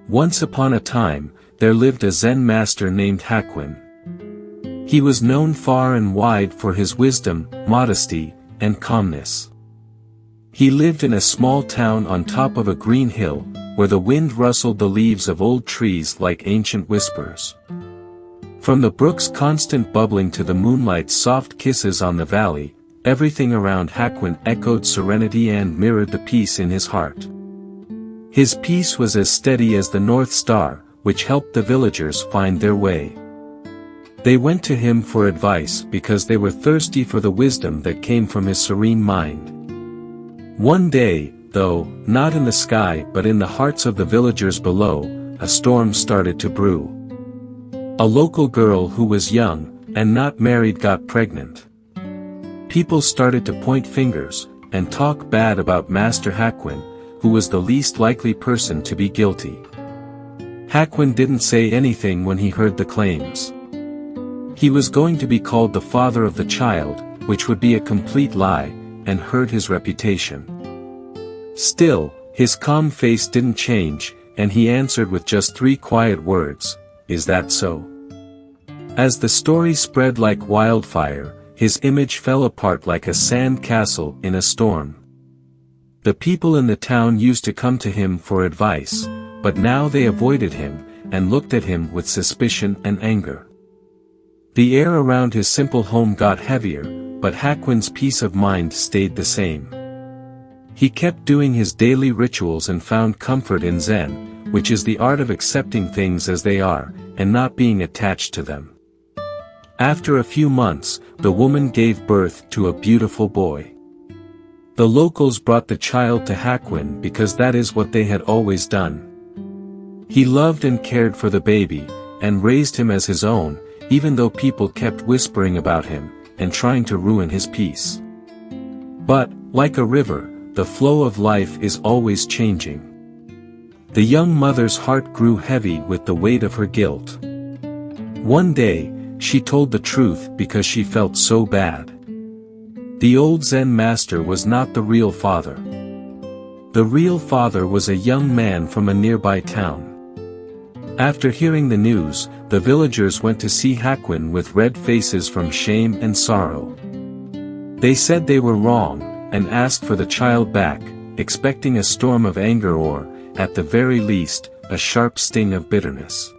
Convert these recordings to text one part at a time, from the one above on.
Once upon a time, there lived a Zen master named Hakuin. He was known far and wide for his wisdom, modesty, and calmness. He lived in a small town on top of a green hill, where the wind rustled the leaves of old trees like ancient whispers. From the brook's constant bubbling to the moonlight's soft kisses on the valley, everything around Hakuin echoed serenity and mirrored the peace in his heart. His peace was as steady as the North Star, which helped the villagers find their way. They went to him for advice because they were thirsty for the wisdom that came from his serene mind. One day, though, not in the sky but in the hearts of the villagers below, a storm started to brew. A local girl who was young, and not married got pregnant. People started to point fingers, and talk bad about Master Hakuin, who was the least likely person to be guilty. Hakuin didn't say anything when he heard the claims. He was going to be called the father of the child, which would be a complete lie, and hurt his reputation. Still, his calm face didn't change, and he answered with just 3 quiet words, "Is that so?" As the story spread like wildfire, his image fell apart like a sand castle in a storm. The people in the town used to come to him for advice, but now they avoided him, and looked at him with suspicion and anger. The air around his simple home got heavier, but Hakuin's peace of mind stayed the same. He kept doing his daily rituals and found comfort in Zen, which is the art of accepting things as they are, and not being attached to them. After a few months, the woman gave birth to a beautiful boy. The locals brought the child to Hakuin because that is what they had always done. He loved and cared for the baby, and raised him as his own, even though people kept whispering about him, and trying to ruin his peace. But, like a river, the flow of life is always changing. The young mother's heart grew heavy with the weight of her guilt. One day, she told the truth because she felt so bad. The old Zen master was not the real father. The real father was a young man from a nearby town. After hearing the news, the villagers went to see Hakuin with red faces from shame and sorrow. They said they were wrong, and asked for the child back, expecting a storm of anger or, at the very least, a sharp sting of bitterness.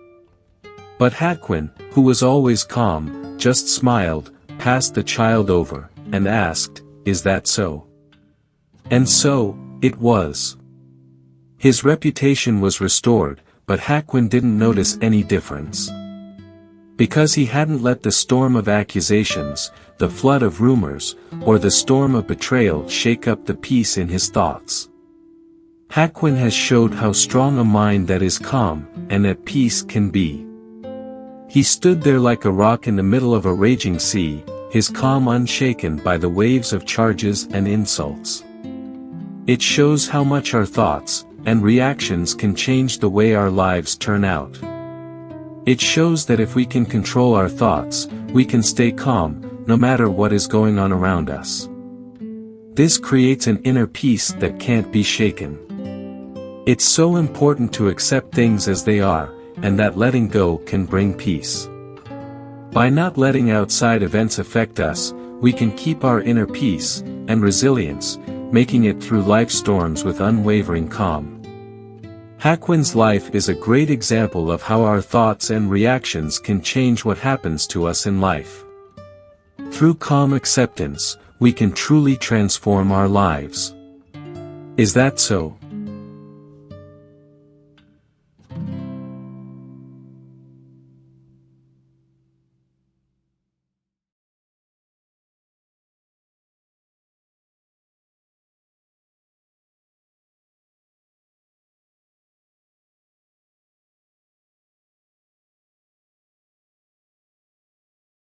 But Hakuin, who was always calm, just smiled, passed the child over, and asked, "Is that so?" And so, it was. His reputation was restored, but Hakuin didn't notice any difference. Because he hadn't let the storm of accusations, the flood of rumors, or the storm of betrayal shake up the peace in his thoughts. Hakuin has showed how strong a mind that is calm, and at peace can be. He stood there like a rock in the middle of a raging sea, his calm unshaken by the waves of charges and insults. It shows how much our thoughts and reactions can change the way our lives turn out. It shows that if we can control our thoughts, we can stay calm, no matter what is going on around us. This creates an inner peace that can't be shaken. It's so important to accept things as they are, and that letting go can bring peace. By not letting outside events affect us, we can keep our inner peace and resilience, making it through life's storms with unwavering calm. Hakuin's life is a great example of how our thoughts and reactions can change what happens to us in life. Through calm acceptance, we can truly transform our lives. Is that so?